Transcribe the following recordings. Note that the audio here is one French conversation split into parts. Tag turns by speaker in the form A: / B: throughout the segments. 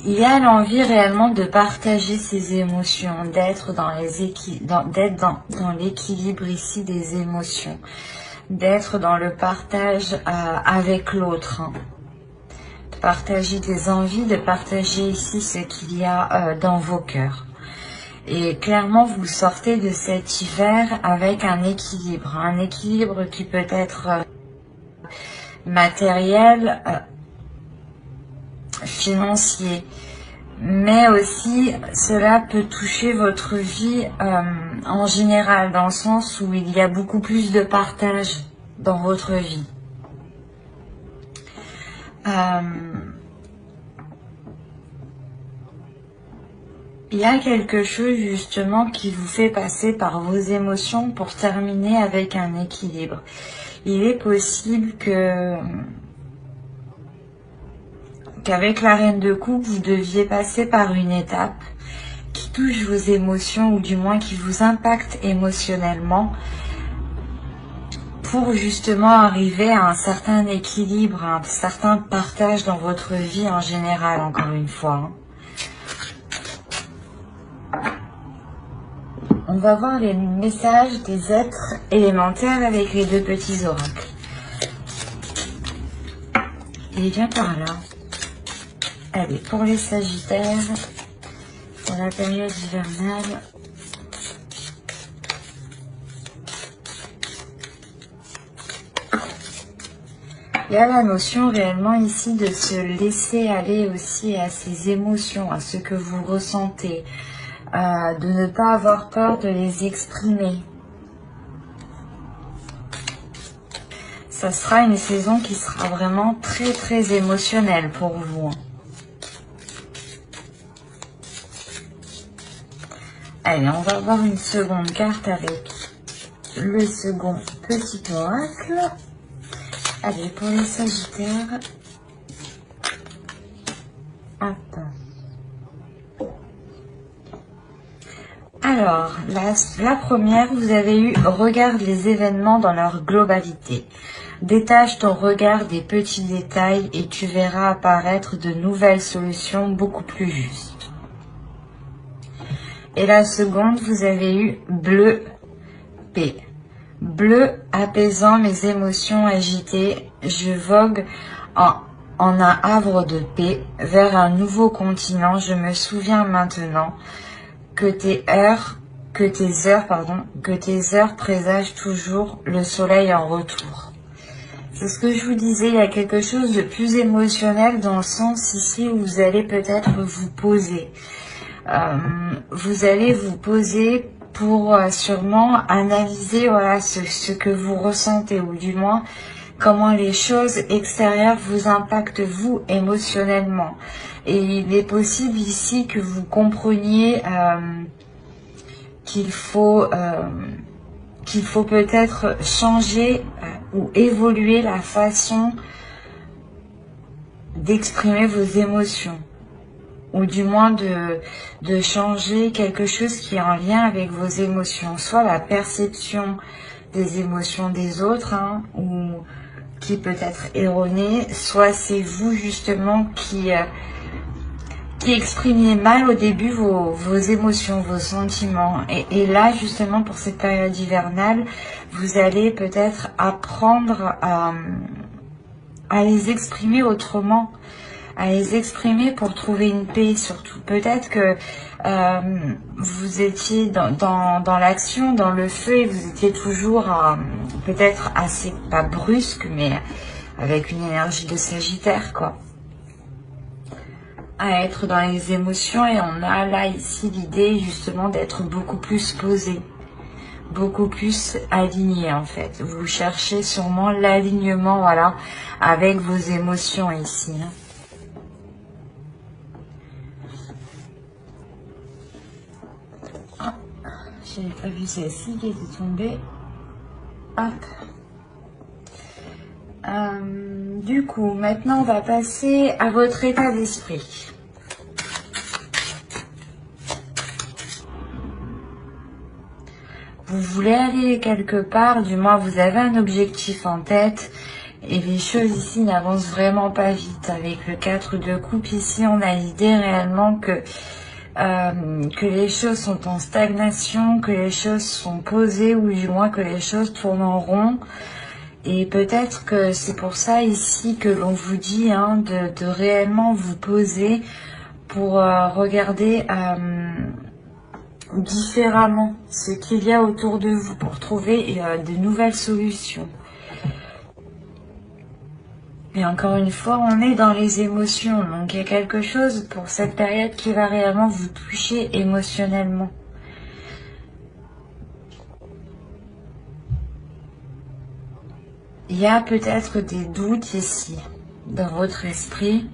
A: il y a l'envie réellement de partager ses émotions, d'être dans l'équilibre ici des émotions, d'être dans le partage avec l'autre, hein. De partager des envies, de partager ici ce qu'il y a dans vos cœurs. Et clairement, vous sortez de cet hiver avec un équilibre qui peut être matériel, financier, mais aussi cela peut toucher votre vie en général, dans le sens où il y a beaucoup plus de partage dans votre vie. Il y a quelque chose justement qui vous fait passer par vos émotions pour terminer avec un équilibre. Il est possible qu'avec la reine de coupe, vous deviez passer par une étape qui touche vos émotions, ou du moins qui vous impacte émotionnellement, pour justement arriver à un certain équilibre, à un certain partage dans votre vie en général, encore une fois. On va voir les messages des êtres élémentaires avec les deux petits oracles. Et bien par là. Allez, pour les Sagittaires, pour la période hivernale, il y a la notion réellement ici de se laisser aller aussi à ses émotions, à ce que vous ressentez, de ne pas avoir peur de les exprimer. Ça sera une saison qui sera vraiment très très émotionnelle pour vous. Allez, on va voir une seconde carte avec le second petit oracle. Allez, pour les Sagittaires. Attends. Alors, la première, vous avez eu « Regarde les événements dans leur globalité. Détache ton regard des petits détails et tu verras apparaître de nouvelles solutions beaucoup plus justes. » Et la seconde, vous avez eu « Bleu paix. Bleu apaisant mes émotions agitées, je vogue en un havre de paix vers un nouveau continent. Je me souviens maintenant que tes heures présagent toujours le soleil en retour. » C'est ce que je vous disais, il y a quelque chose de plus émotionnel dans le sens ici où vous allez peut-être vous poser. Vous allez vous poser pour sûrement analyser voilà, ce que vous ressentez, ou du moins comment les choses extérieures vous impactent vous émotionnellement. Et il est possible ici que vous compreniez qu'il faut peut-être changer ou évoluer la façon d'exprimer vos émotions, ou du moins de changer quelque chose qui est en lien avec vos émotions, soit la perception des émotions des autres, hein, ou qui peut être erronée, soit c'est vous justement qui exprimiez mal au début vos émotions, vos sentiments. Et là, justement, pour cette période hivernale, vous allez peut-être apprendre à les exprimer autrement, à les exprimer pour trouver une paix surtout. Peut-être que vous étiez dans l'action, dans le feu, et vous étiez toujours peut-être assez, pas brusque, mais avec une énergie de Sagittaire, quoi. À être dans les émotions, et on a là ici l'idée justement d'être beaucoup plus posé, beaucoup plus aligné en fait. Vous cherchez sûrement l'alignement, voilà, avec vos émotions ici. Ah, j'avais pas vu celle-ci qui était tombée. Hop. Du coup, maintenant on va passer à votre état d'esprit. Vous voulez aller quelque part, du moins vous avez un objectif en tête Et les choses ici n'avancent vraiment pas vite. Avec le 4 de coupe ici, on a l'idée réellement que les choses sont en stagnation, que les choses sont posées, ou du moins que les choses tournent en rond. Et peut-être que c'est pour ça ici que l'on vous dit de réellement vous poser pour regarder différemment ce qu'il y a autour de vous, pour trouver de nouvelles solutions. Et encore une fois, on est dans les émotions, donc il y a quelque chose pour cette période qui va réellement vous toucher émotionnellement. Il y a peut-être des doutes ici, dans votre esprit,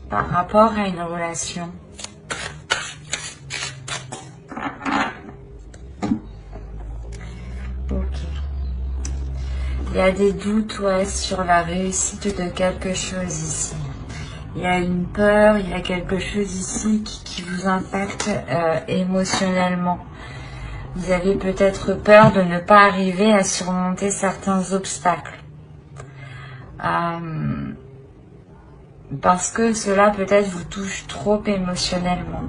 A: par rapport à une relation. Ok. Il y a des doutes, ouais, sur la réussite de quelque chose ici. Il y a une peur, il y a quelque chose ici qui vous impacte émotionnellement. Vous avez peut-être peur de ne pas arriver à surmonter certains obstacles. Parce que cela peut-être vous touche trop émotionnellement.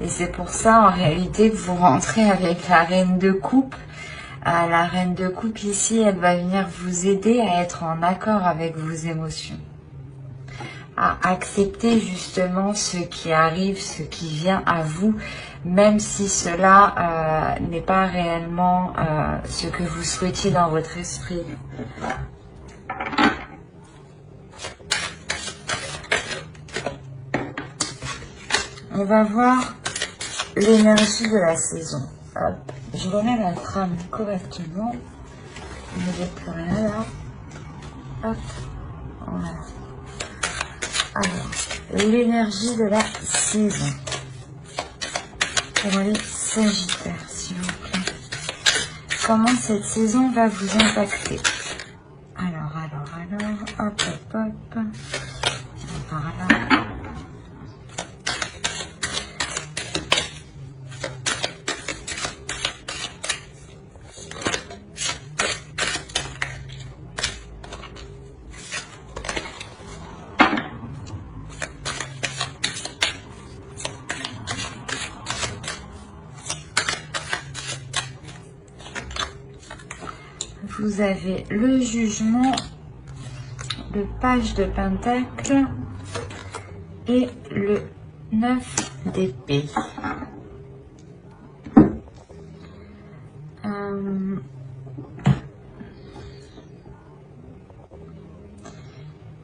A: Et c'est pour ça en réalité que vous rentrez avec la reine de coupe. La reine de coupe ici, elle va venir vous aider à être en accord avec vos émotions. À accepter justement ce qui arrive, ce qui vient à vous, même si cela n'est pas réellement ce que vous souhaitiez dans votre esprit. On va voir l'énergie de la saison. Hop. Je remets la trame correctement. Il ne n'y a plus rien là. Hop. Voilà. Alors, l'énergie de la saison. Pour les Sagittaires, s'il vous plaît. Comment cette saison va vous impacter? Alors, hop, hop, hop. Par là. Vous avez le jugement, le page de pentacle et le 9 d'épée.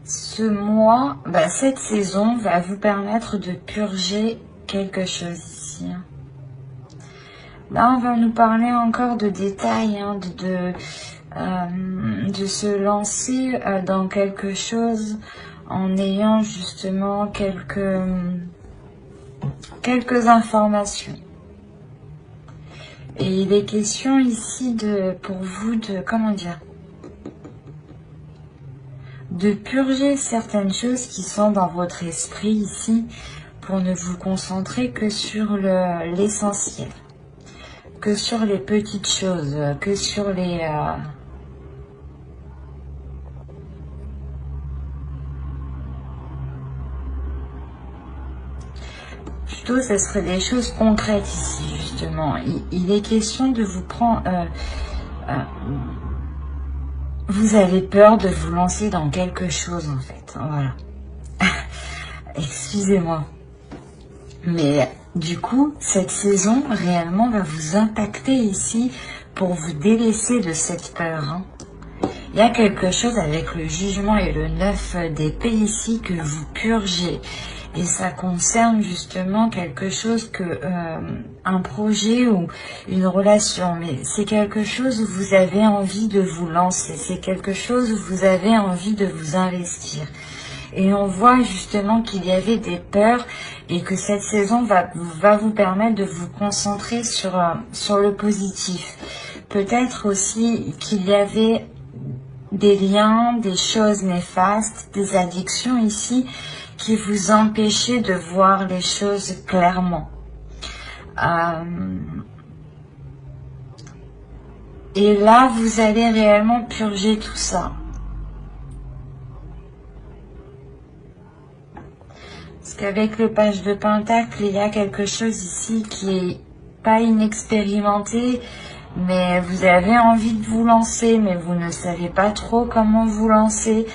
A: Ce mois, cette saison va vous permettre de purger quelque chose ici. Là, on va nous parler encore de détails, de se lancer dans quelque chose en ayant justement quelques informations. Et il est question ici pour vous de purger certaines choses qui sont dans votre esprit ici, pour ne vous concentrer que sur l'essentiel, que sur les petites choses, que sur les plutôt ce serait des choses concrètes ici justement. Il est question de vous prendre vous avez peur de vous lancer dans quelque chose en fait, voilà. Excusez-moi. Mais du coup, cette saison réellement va vous impacter ici pour vous délaisser de cette peur. Il y a quelque chose avec le jugement et le 9 d'épée ici que vous purgez. Et ça concerne justement quelque chose un projet ou une relation. Mais c'est quelque chose où vous avez envie de vous lancer. C'est quelque chose où vous avez envie de vous investir. Et on voit justement qu'il y avait des peurs et que cette saison va vous permettre de vous concentrer sur le positif. Peut-être aussi qu'il y avait des liens, des choses néfastes, des addictions ici qui vous empêchaient de voir les choses clairement. Et là, vous allez réellement purger tout ça. Parce qu'avec le page de Pentacle, il y a quelque chose ici qui est pas inexpérimenté, mais vous avez envie de vous lancer, mais vous ne savez pas trop comment vous lancer.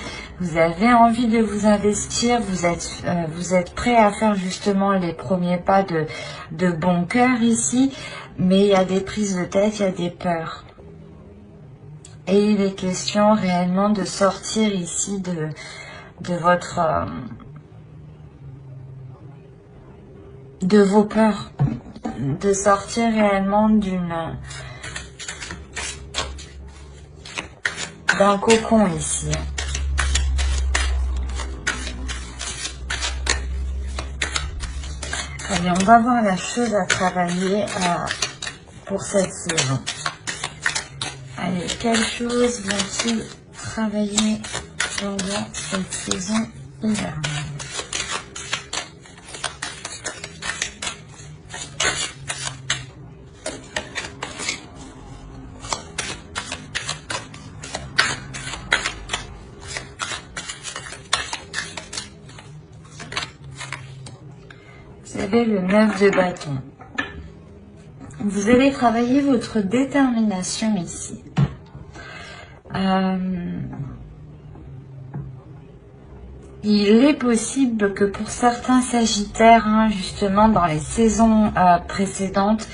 A: Vous avez envie de vous investir, vous êtes prêt à faire justement les premiers pas de bon cœur ici, mais il y a des prises de tête, il y a des peurs. Et il est question réellement de sortir ici de votre... de vos peurs, de sortir réellement d'un cocon ici. Allez, on va voir la chose à travailler pour cette saison. Allez, quelles choses vont-ils travailler pendant cette saison hivernale? Vous avez le 9 de bâton. Vous allez travailler votre détermination ici. Il est possible que pour certains sagittaires, justement dans les saisons précédentes,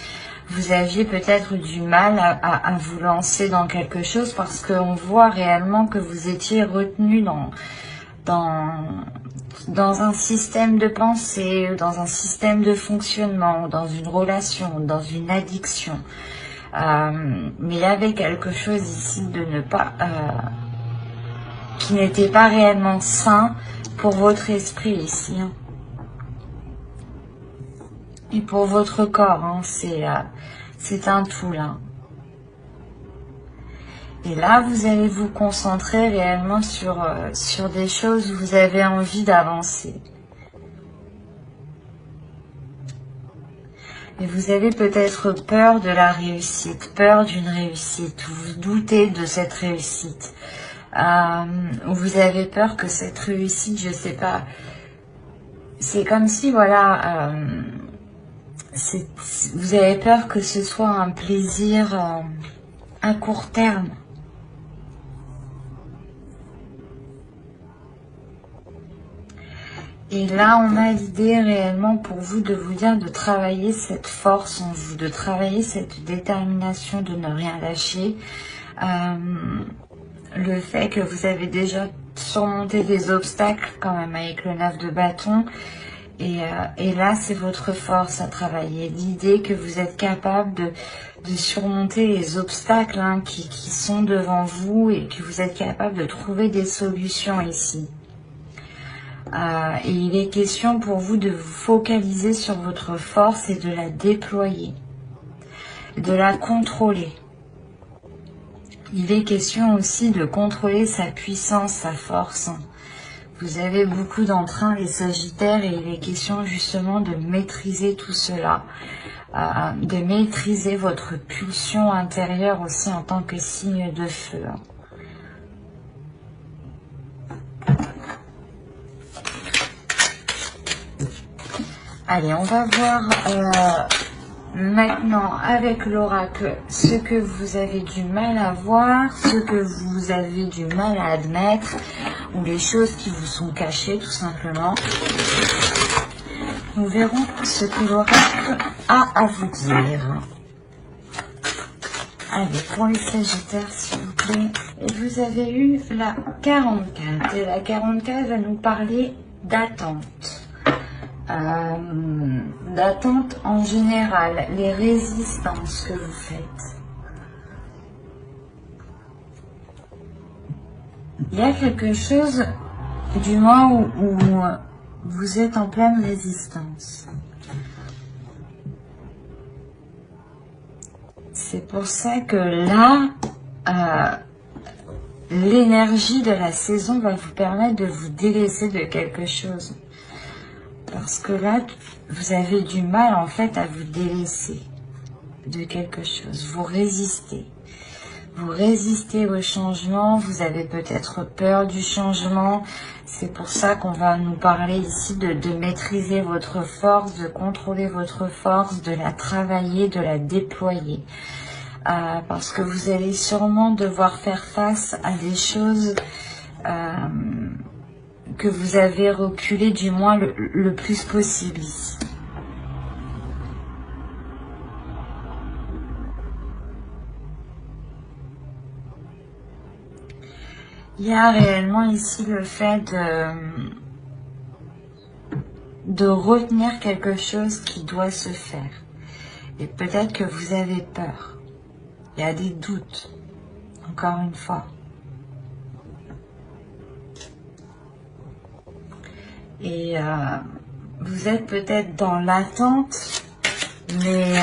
A: vous aviez peut-être du mal à vous lancer dans quelque chose parce qu'on voit réellement que vous étiez retenu dans un système de pensée, dans un système de fonctionnement, dans une relation, dans une addiction. Mais il y avait quelque chose ici de ne pas... qui n'était pas réellement sain pour votre esprit ici. Et pour votre corps, c'est un tout là. Et là, vous allez vous concentrer réellement sur des choses où vous avez envie d'avancer. Et vous avez peut-être peur de la réussite, peur d'une réussite, ou vous doutez de cette réussite. Vous avez peur que cette réussite, je sais pas, c'est comme si, voilà, vous avez peur que ce soit un plaisir à court terme. Et là, on a l'idée réellement pour vous de vous dire de travailler cette force en vous, de travailler cette détermination de ne rien lâcher. Le fait que vous avez déjà surmonté des obstacles quand même avec le 9 de bâton. Et là, c'est votre force à travailler. L'idée que vous êtes capable de surmonter les obstacles qui sont devant vous et que vous êtes capable de trouver des solutions ici. Et il est question pour vous de vous focaliser sur votre force et de la déployer, de la contrôler. Il est question aussi de contrôler sa puissance, sa force. Vous avez beaucoup d'entrain, les Sagittaires, et il est question justement de maîtriser tout cela, de maîtriser votre pulsion intérieure aussi en tant que signe de feu. Allez, on va voir maintenant avec l'oracle ce que vous avez du mal à voir, ce que vous avez du mal à admettre, ou les choses qui vous sont cachées tout simplement. Nous verrons ce que l'oracle a à vous dire. Allez, pour les Sagittaires, s'il vous plaît. Et vous avez eu la 44. Et la 44 va nous parler d'attente. D'attente en général, les résistances que vous faites. Il y a quelque chose, du moins où vous êtes en pleine résistance. C'est pour ça que là, l'énergie de la saison va vous permettre de vous délaisser de quelque chose. Parce que là, vous avez du mal en fait à vous délaisser de quelque chose. Vous résistez. Vous résistez au changement. Vous avez peut-être peur du changement. C'est pour ça qu'on va nous parler ici de maîtriser votre force, de contrôler votre force, de la travailler, de la déployer. Parce que vous allez sûrement devoir faire face à des choses que vous avez reculées du moins le plus possible ici. Il y a réellement ici le fait de retenir quelque chose qui doit se faire. Et peut-être que vous avez peur. Il y a des doutes, encore une fois. Et vous êtes peut-être dans l'attente, mais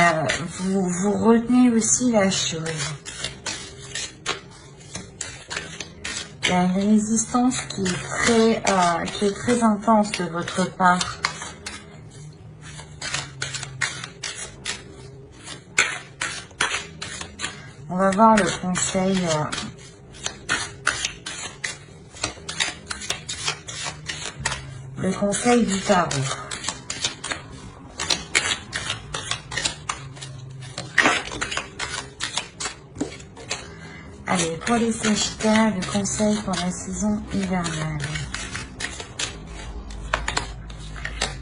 A: vous retenez aussi la chose. Il y a une résistance qui est très intense de votre part. On va voir le conseil. Le conseil du tarot. Allez, pour les Sagittaires, le conseil pour la saison hivernale.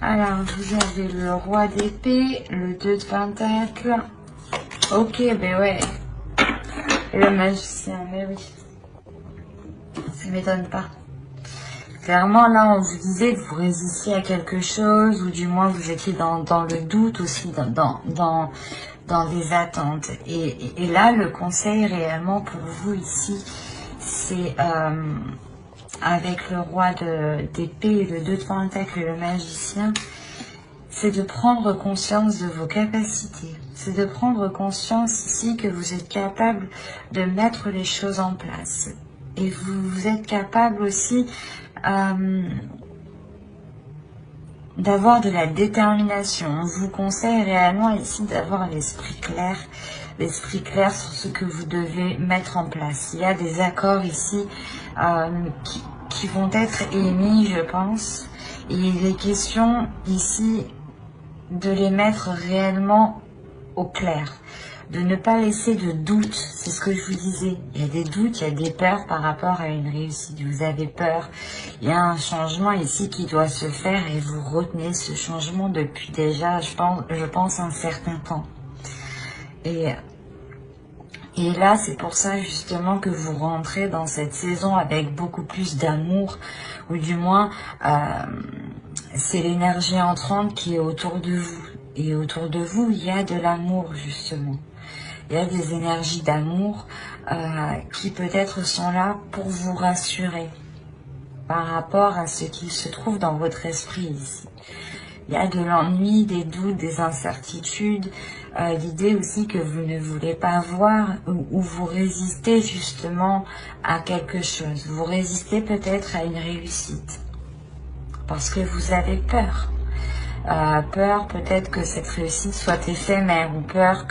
A: Alors, vous avez le roi d'épée, le 2 de pentacle. Ok, ben ouais. Et le magicien, mais oui. Ça m'étonne pas. Clairement, là, on vous disait que vous résistiez à quelque chose, ou du moins vous étiez dans le doute aussi, dans des attentes. Et là, le conseil réellement pour vous ici, c'est avec le roi d'épée et le 2 de pentacle et le magicien, c'est de prendre conscience de vos capacités. C'est de prendre conscience ici que vous êtes capable de mettre les choses en place. Et vous êtes capable aussi d'avoir de la détermination. On vous conseille réellement ici d'avoir l'esprit clair sur ce que vous devez mettre en place. Il y a des accords ici qui vont être émis, je pense. Et il est question ici de les mettre réellement au clair. De ne pas laisser de doute, c'est ce que je vous disais. Il y a des doutes, il y a des peurs par rapport à une réussite. Vous avez peur. Il y a un changement ici qui doit se faire et vous retenez ce changement depuis déjà, je pense un certain temps. Et là, c'est pour ça justement que vous rentrez dans cette saison avec beaucoup plus d'amour, ou du moins, c'est l'énergie entrante qui est autour de vous. Et autour de vous, il y a de l'amour justement. Il y a des énergies d'amour qui peut-être sont là pour vous rassurer par rapport à ce qui se trouve dans votre esprit ici. Il y a de l'ennui, des doutes, des incertitudes, l'idée aussi que vous ne voulez pas voir ou vous résistez justement à quelque chose. Vous résistez peut-être à une réussite parce que vous avez peur. Peur peut-être que cette réussite soit éphémère ou peur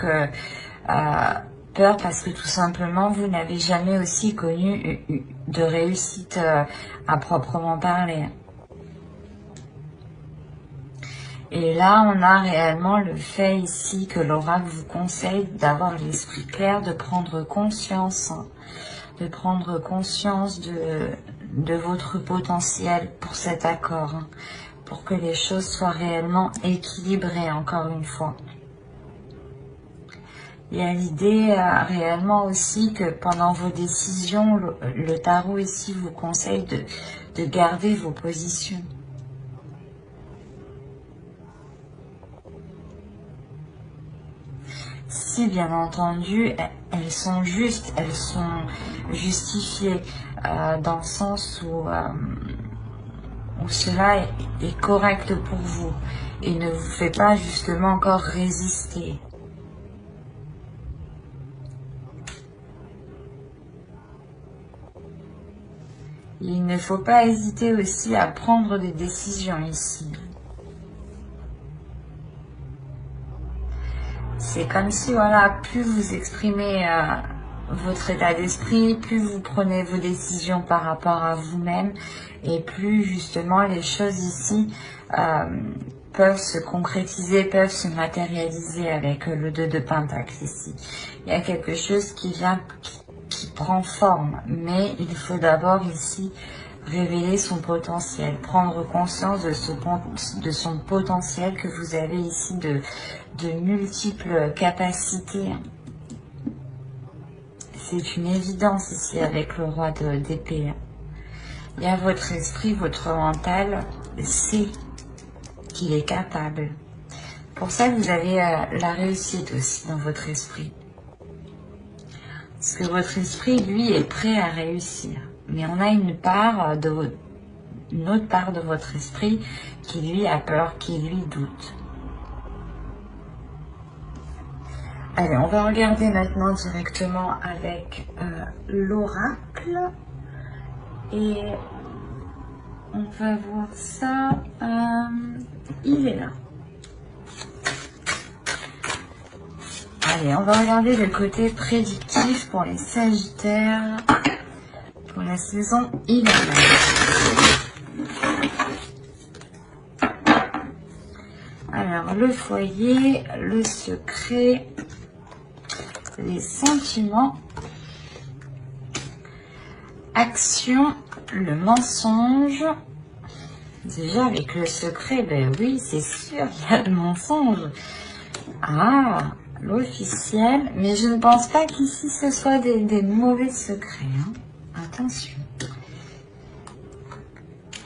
A: parce que tout simplement vous n'avez jamais aussi connu de réussite à proprement parler. Et là on a réellement le fait ici que l'oracle vous conseille d'avoir l'esprit clair, de prendre conscience de votre potentiel pour cet accord, pour que les choses soient réellement équilibrées encore une fois. Il y a l'idée réellement aussi que pendant vos décisions, le tarot ici vous conseille de garder vos positions. Si bien entendu, elles sont justes, elles sont justifiées dans le sens où cela est correct pour vous et ne vous fait pas justement encore résister. Il ne faut pas hésiter aussi à prendre des décisions ici. C'est comme si, voilà, plus vous exprimez votre état d'esprit, plus vous prenez vos décisions par rapport à vous-même, et plus justement les choses ici peuvent se concrétiser, peuvent se matérialiser avec le 2 de Pentacle ici. Il y a quelque chose qui vient, qui prend forme, mais il faut d'abord ici révéler son potentiel, prendre conscience de son potentiel, que vous avez ici de multiples capacités. C'est une évidence ici avec le roi d'épée. Il y a votre esprit, votre mental sait qu'il est capable. Pour ça, vous avez la réussite aussi dans votre esprit. Parce que votre esprit, lui, est prêt à réussir. Mais on a une autre part de votre esprit qui, lui, a peur, qui, lui, doute. Allez, on va regarder maintenant directement avec l'oracle. Et on va voir ça. Il est là. Allez, on va regarder le côté prédictif pour les Sagittaires pour la saison hivernale. Alors, le foyer, le secret, les sentiments, action, le mensonge. Déjà, avec le secret, ben oui, c'est sûr, il y a le mensonge. Ah, l'officiel, mais je ne pense pas qu'ici ce soit des mauvais secrets. Hein. Attention.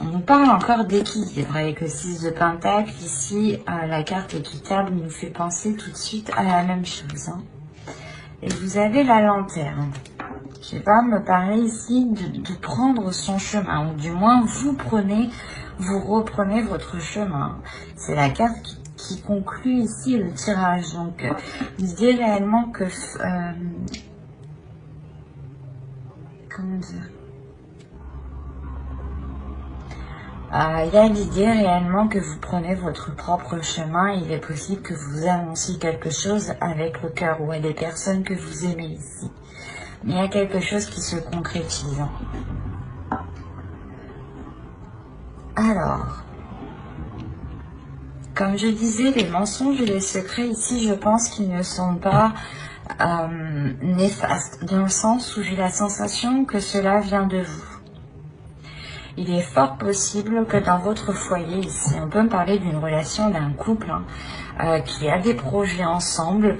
A: On nous parle encore d'équilibre avec le 6 de Pentacle. Ici, la carte équitable nous fait penser tout de suite à la même chose. Hein. Et vous avez la lanterne. Je vais pas me parler ici de prendre son chemin, ou du moins vous reprenez votre chemin. C'est la carte qui conclut ici le tirage. Donc, l'idée réellement que... comment dire, il y a l'idée réellement que vous prenez votre propre chemin. Il est possible que vous annonciez quelque chose avec le cœur ou à des personnes que vous aimez ici. Mais il y a quelque chose qui se concrétise. Alors, comme je disais, les mensonges et les secrets ici, je pense qu'ils ne sont pas néfastes, dans le sens où j'ai la sensation que cela vient de vous. Il est fort possible que dans votre foyer, ici, on peut me parler d'une relation d'un couple qui a des projets ensemble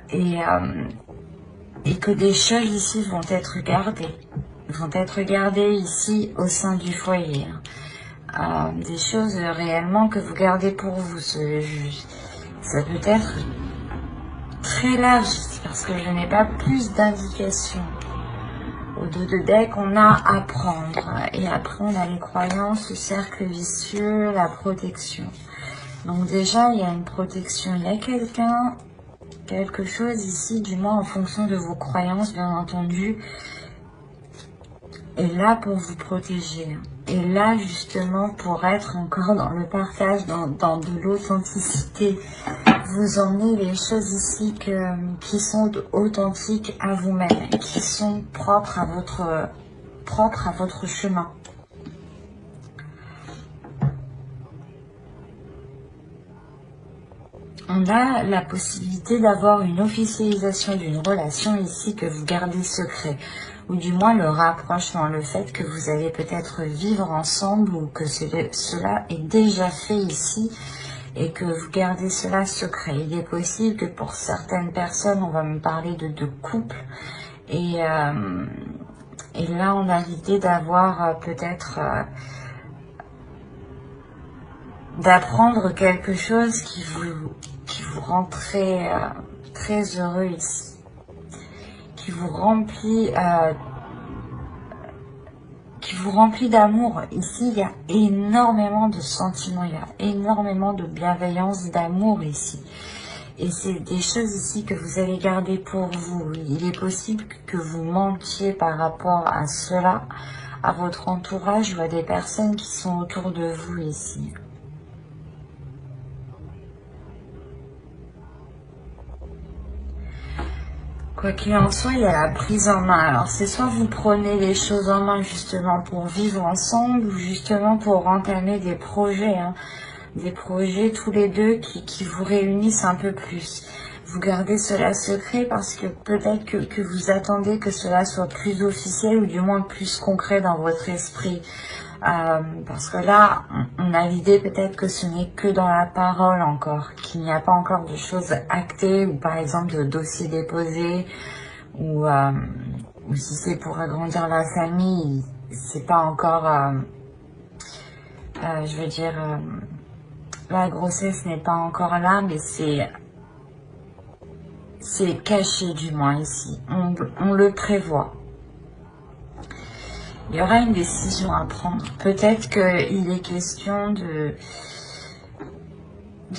A: et que des choses ici vont être gardées ici au sein du foyer. Des choses réellement que vous gardez pour vous. Ça peut être très large parce que je n'ai pas plus d'indications. Au dos de deck, on a à prendre. Et après, on a les croyances, le cercle vicieux, la protection. Donc déjà, il y a une protection. Il y a quelque chose ici, du moins en fonction de vos croyances, bien entendu, est là pour vous protéger. Et là, justement, pour être encore dans le partage, dans de l'authenticité. Vous emmenez les choses ici qui sont authentiques à vous-même, qui sont propres à votre chemin. On a la possibilité d'avoir une officialisation d'une relation ici que vous gardez secret, ou du moins le rapprochement, le fait que vous allez peut-être vivre ensemble ou que cela est déjà fait ici et que vous gardez cela secret. Il est possible que pour certaines personnes, on va me parler de couple et là on a l'idée d'avoir peut-être d'apprendre quelque chose qui vous rend très heureux ici, qui vous remplit d'amour. Ici, il y a énormément de sentiments, il y a énormément de bienveillance, d'amour ici. Et c'est des choses ici que vous allez garder pour vous. Il est possible que vous mentiez par rapport à cela, à votre entourage ou à des personnes qui sont autour de vous ici. Quoi qu'il en soit, il y a la prise en main. Alors c'est soit vous prenez les choses en main justement pour vivre ensemble ou justement pour entamer des projets, hein. Des projets tous les deux qui vous réunissent un peu plus. Vous gardez cela secret parce que peut-être que vous attendez que cela soit plus officiel ou du moins plus concret dans votre esprit. Parce que là, on a l'idée peut-être que ce n'est que dans la parole encore, qu'il n'y a pas encore de choses actées ou par exemple de dossiers déposés ou si c'est pour agrandir la famille, c'est pas encore, je veux dire, la grossesse n'est pas encore là, mais c'est caché du moins ici. On le prévoit. Il y aura une décision à prendre. Peut-être qu'il est question de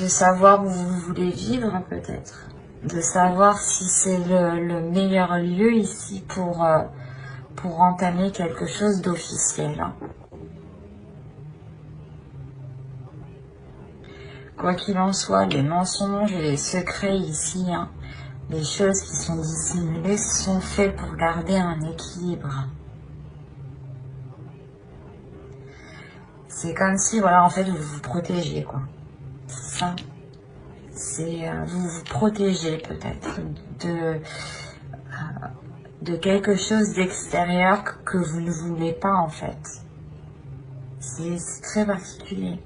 A: savoir où vous voulez vivre, peut-être. De savoir si c'est le meilleur lieu ici pour entamer quelque chose d'officiel. Hein. Quoi qu'il en soit, les mensonges et les secrets ici, hein, les choses qui sont dissimulées sont faites pour garder un équilibre. C'est comme si, voilà, en fait, vous vous protégez, quoi. C'est ça. C'est, vous vous protégez peut-être de quelque chose d'extérieur que vous ne voulez pas, en fait. C'est très particulier.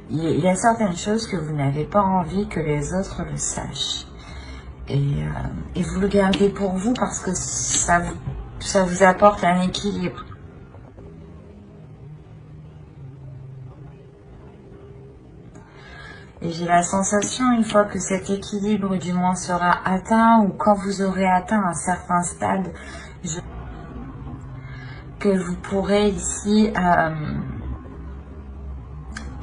A: Il y a certaines choses que vous n'avez pas envie que les autres le sachent. Et vous le gardez pour vous parce que ça vous apporte un équilibre. Et j'ai la sensation, une fois que cet équilibre du moins sera atteint, ou quand vous aurez atteint un certain stade, que vous pourrez ici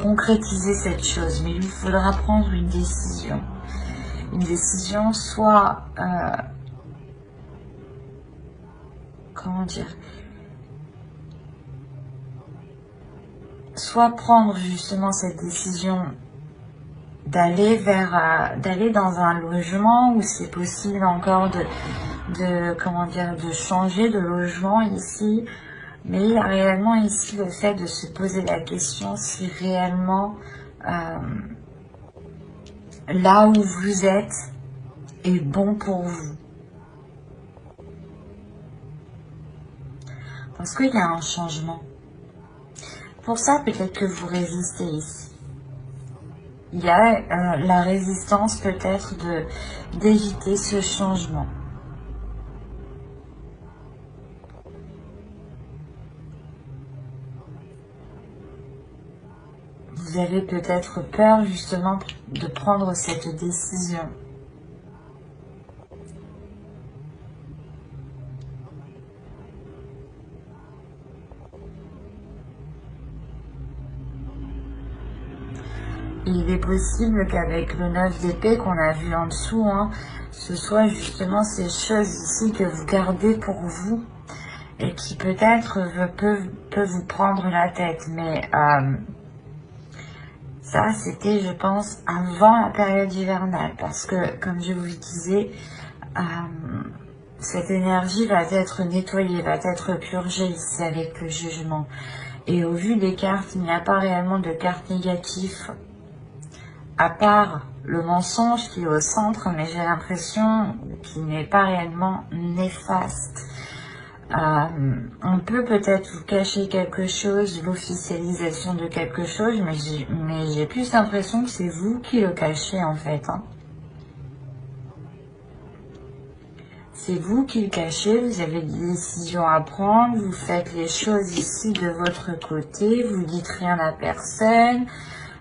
A: concrétiser cette chose. Mais il vous faudra prendre une décision. Une décision soit, comment dire, soit prendre justement cette décision d'aller dans un logement où c'est possible encore comment dire, de changer de logement ici. Mais il y a réellement ici le fait de se poser la question si réellement là où vous êtes est bon pour vous. Parce qu'il y a un changement. Pour ça, peut-être que vous résistez ici. Il y a la résistance peut-être d'éviter ce changement. Vous avez peut-être peur justement de prendre cette décision. Il est possible qu'avec le 9 d'épée qu'on a vu en dessous, hein, ce soit justement ces choses ici que vous gardez pour vous et qui peut-être peuvent vous prendre la tête. Mais ça, c'était, je pense, avant la période hivernale. Parce que, comme je vous disais, cette énergie va être nettoyée, va être purgée ici avec le jugement. Et au vu des cartes, il n'y a pas réellement de cartes négatives, à part le mensonge qui est au centre, mais j'ai l'impression qu'il n'est pas réellement néfaste. On peut peut-être vous cacher quelque chose, l'officialisation de quelque chose, mais j'ai plus l'impression que c'est vous qui le cachez en fait. Hein. C'est vous qui le cachez, vous avez des décisions à prendre, vous faites les choses ici de votre côté, vous dites rien à personne,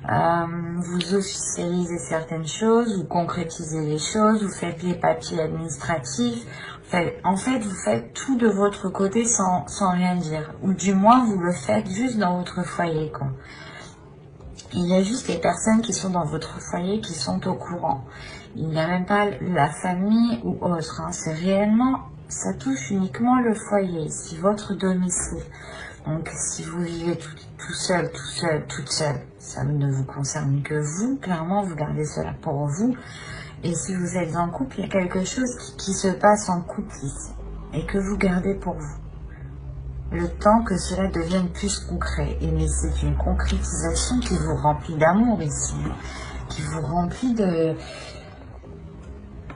A: vous officialisez certaines choses, vous concrétisez les choses, vous faites les papiers administratifs. En fait, vous faites tout de votre côté sans rien dire. Ou du moins, vous le faites juste dans votre foyer, quoi. Il y a juste les personnes qui sont dans votre foyer qui sont au courant. Il n'y a même pas la famille ou autre. Hein. C'est réellement, ça touche uniquement le foyer, ici, votre domicile. Donc, si vous vivez tout seul, toute seule, ça ne vous concerne que vous. Clairement, vous gardez cela pour vous. Et si vous êtes en couple, il y a quelque chose qui se passe en couple ici et que vous gardez pour vous. Le temps que cela devienne plus concret. Et mais c'est une concrétisation qui vous remplit d'amour ici, qui vous remplit de...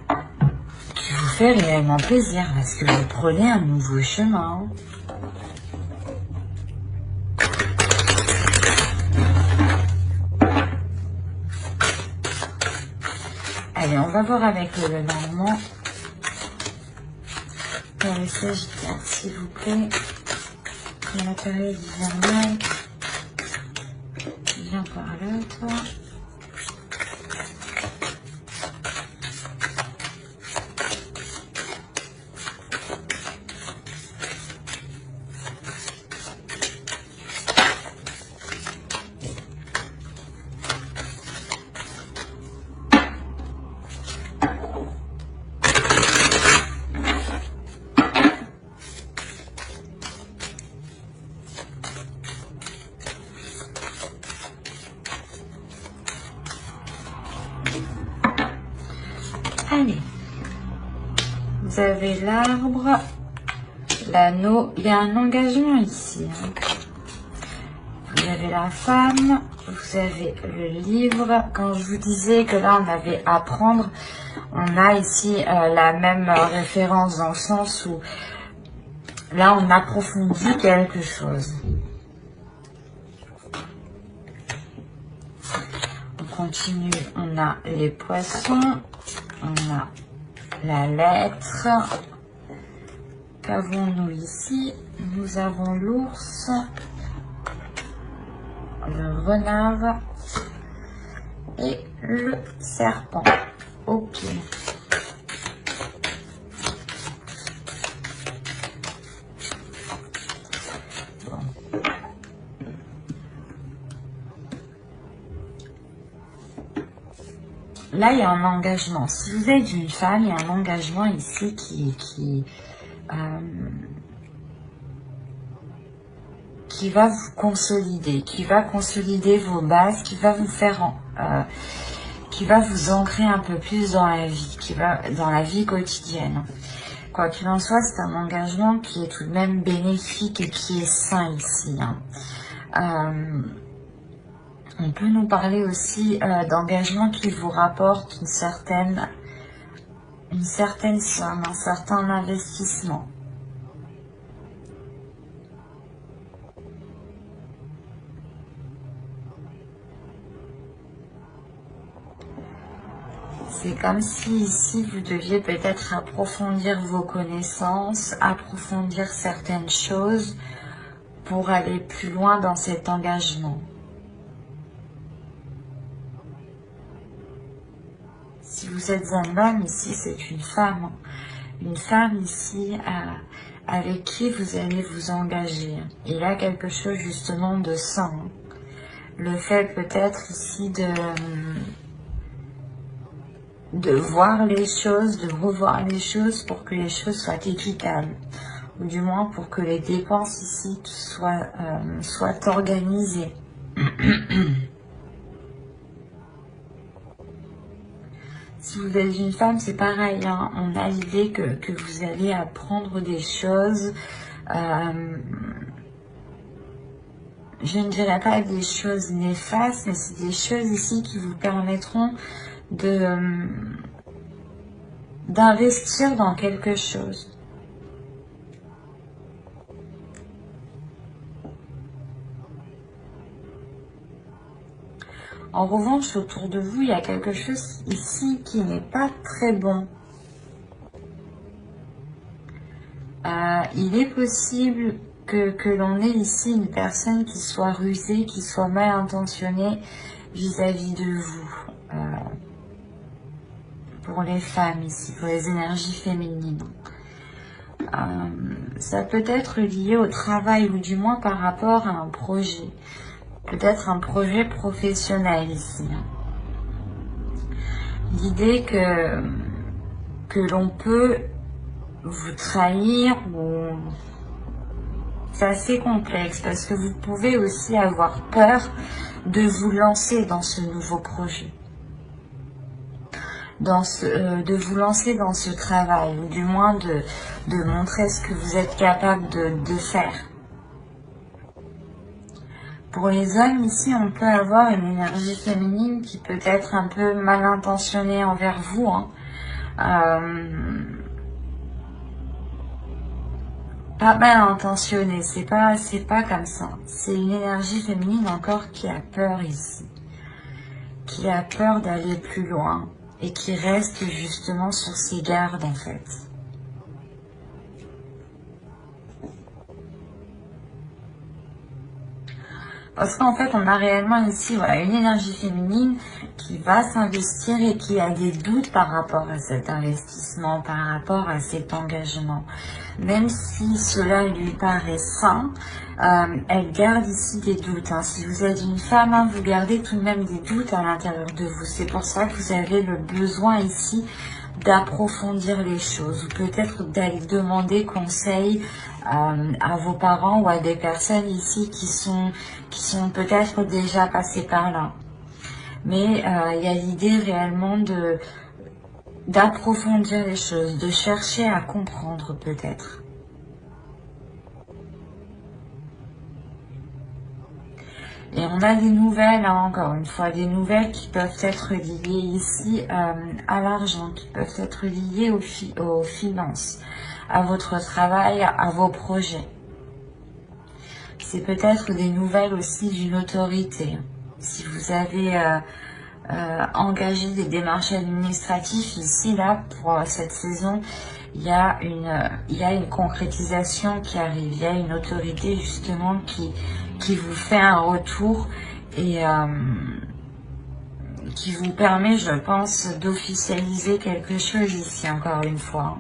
A: qui vous fait réellement plaisir parce que vous prenez un nouveau chemin. Allez, on va voir avec le Normand. Pour les Sagittaires, s'il vous plaît. Dans la période hivernale. Viens par là, toi. Allez, vous avez l'arbre, l'anneau, il y a un engagement ici. Vous avez la femme, vous avez le livre. Quand je vous disais que là on avait à apprendre, on a ici la même référence dans le sens où là on approfondit quelque chose. On continue, on a les poissons. On a la lettre. Qu'avons-nous ici? Nous avons l'ours, le renard et le serpent. Ok. Bon. Là, il y a un engagement. Si vous êtes une femme, il y a un engagement ici qui va vous consolider, qui va consolider vos bases, qui va vous faire, qui va vous ancrer un peu plus dans la vie, dans la vie quotidienne. Quoi qu'il en soit, c'est un engagement qui est tout de même bénéfique et qui est sain ici. On peut nous parler aussi d'engagement qui vous rapporte une certaine somme, un certain investissement. C'est comme si ici vous deviez peut-être approfondir vos connaissances, approfondir certaines choses pour aller plus loin dans cet engagement. Si vous êtes un homme, ici, c'est une femme. Une femme, ici, avec qui vous allez vous engager. Il y a quelque chose, justement, de sain. Le fait, peut-être, ici, de voir les choses, de revoir les choses pour que les choses soient équitables. Ou du moins, pour que les dépenses, ici, soient organisées. Si vous êtes une femme, c'est pareil, hein. On a l'idée que vous allez apprendre des choses, je ne dirais pas des choses néfastes, mais c'est des choses ici qui vous permettront d'investir dans quelque chose. En revanche, autour de vous, il y a quelque chose ici qui n'est pas très bon. Il est possible que l'on ait ici une personne qui soit rusée, qui soit mal intentionnée vis-à-vis de vous. Pour les femmes ici, pour les énergies féminines. Ça peut être lié au travail ou du moins par rapport à un projet. Peut-être un projet professionnel ici. L'idée que l'on peut vous trahir ou C'est assez complexe parce que vous pouvez aussi avoir peur de vous lancer dans ce nouveau projet, de vous lancer dans ce travail, ou du moins de montrer ce que vous êtes capable de faire. Pour les hommes, ici, on peut avoir une énergie féminine qui peut être un peu mal intentionnée envers vous, hein. Pas mal intentionnée, c'est pas comme ça. C'est une énergie féminine encore qui a peur ici, qui a peur d'aller plus loin et qui reste justement sur ses gardes en fait. Parce qu'en fait, on a réellement ici voilà, une énergie féminine qui va s'investir et qui a des doutes par rapport à cet investissement, par rapport à cet engagement. Même si cela lui paraît sain, elle garde ici des doutes. Hein. Si vous êtes une femme, hein, vous gardez tout de même des doutes à l'intérieur de vous. C'est pour ça que vous avez le besoin ici d'approfondir les choses, ou peut-être d'aller demander conseil à vos parents ou à des personnes ici qui sont peut-être déjà passées par là. Mais il y a l'idée réellement d'approfondir les choses, de chercher à comprendre peut-être. Et on a des nouvelles, hein, encore une fois, des nouvelles qui peuvent être liées ici à l'argent, qui peuvent être liées aux finances, à votre travail, à vos projets. C'est peut-être des nouvelles aussi d'une autorité. Si vous avez engagé des démarches administratives ici, là, pour cette saison, il y a une concrétisation qui arrive. Il y a une autorité justement qui vous fait un retour et qui vous permet, je pense, d'officialiser quelque chose ici, encore une fois.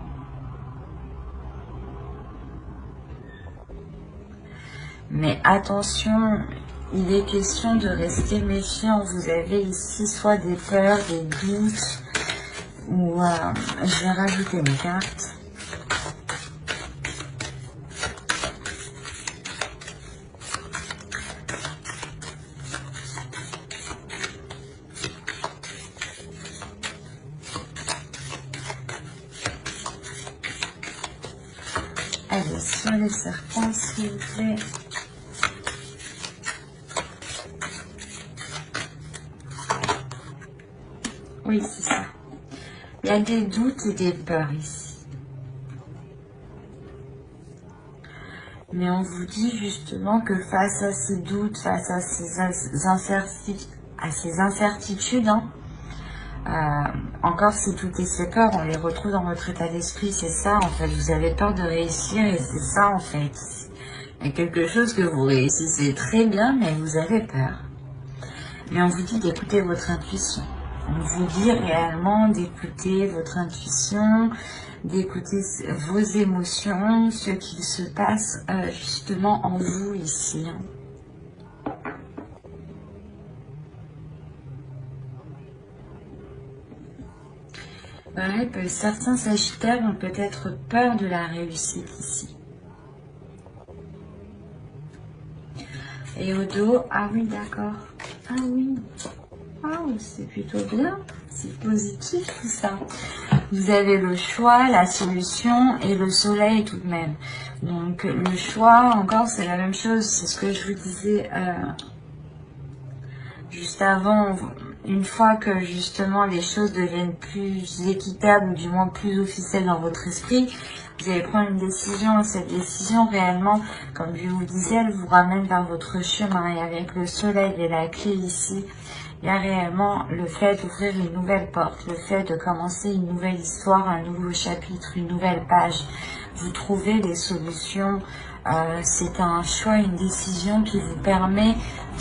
A: Mais attention, il est question de rester méfiant. Vous avez ici soit des peurs, des doutes, ou je vais rajouter mes cartes. Allez, sur les serpents, s'il vous plaît. Oui, c'est ça. Il y a des doutes et des peurs ici. Mais on vous dit justement que face à ces doutes, face à ces incertitudes, hein, encore si toutes ces peurs, on les retrouve dans votre état d'esprit, c'est ça en fait. Vous avez peur de réussir et c'est ça en fait. Il y a quelque chose que vous réussissez très bien, mais vous avez peur. Mais on vous dit d'écouter votre intuition. On vous dit réellement d'écouter votre intuition, d'écouter vos émotions, ce qu'il se passe justement en vous ici. Ouais, certains sagittaires ont peut-être peur de la réussite ici. Et au dos, ah oui, d'accord. Ah oui. Ah, c'est plutôt bien. C'est positif tout ça. Vous avez le choix, la solution et le soleil tout de même. Donc le choix, encore, c'est la même chose. C'est ce que je vous disais juste avant. Une fois que justement les choses deviennent plus équitables, ou du moins plus officielles dans votre esprit, vous allez prendre une décision. Et cette décision, réellement, comme je vous disais, elle vous ramène vers votre chemin. Et avec le soleil et la clé ici, il y a réellement le fait d'ouvrir une nouvelle porte, le fait de commencer une nouvelle histoire, un nouveau chapitre, une nouvelle page. Vous trouvez des solutions. C'est un choix, une décision qui vous permet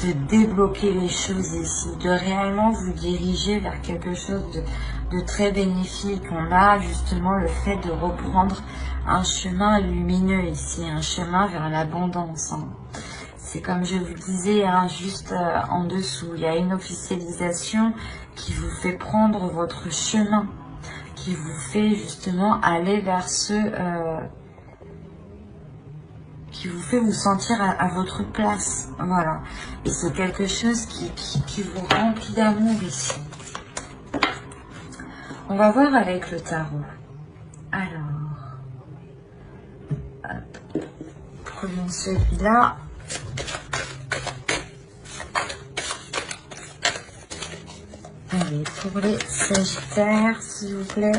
A: de débloquer les choses ici, de réellement vous diriger vers quelque chose de très bénéfique. On a justement le fait de reprendre un chemin lumineux ici, un chemin vers l'abondance. Hein. C'est comme je vous disais, hein, juste en dessous, il y a une officialisation qui vous fait prendre votre chemin, qui vous fait justement aller vers ce... qui qui vous fait vous sentir à votre place. Voilà. Et c'est quelque chose qui vous remplit d'amour ici. On va voir avec le tarot. Alors, hop, prenons celui-là. Allez, pour les Sagittaires, s'il vous plaît.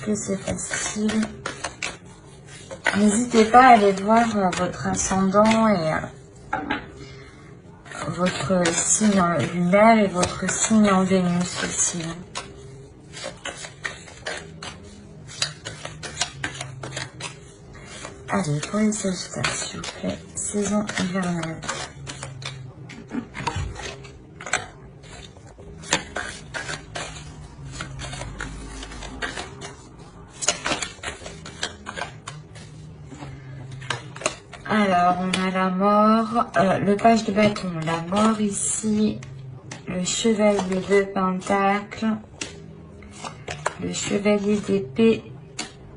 A: Que c'est facile. N'hésitez pas à aller voir votre ascendant et votre signe lunaire et votre signe en Vénus aussi. Allez, pour les Sagittaires, s'il vous plaît, saison hivernale. Alors, on a la mort, le page de bâton, la mort ici, le chevalier de pentacle, le chevalier d'épée,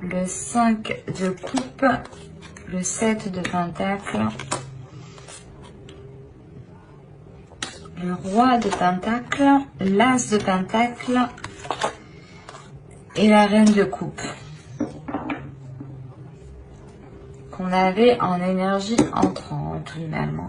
A: le 5 de coupe, le 7 de pentacle, le roi de pentacle, l'as de pentacle et la reine de coupe. Qu'on avait en énergie entrante tout de même.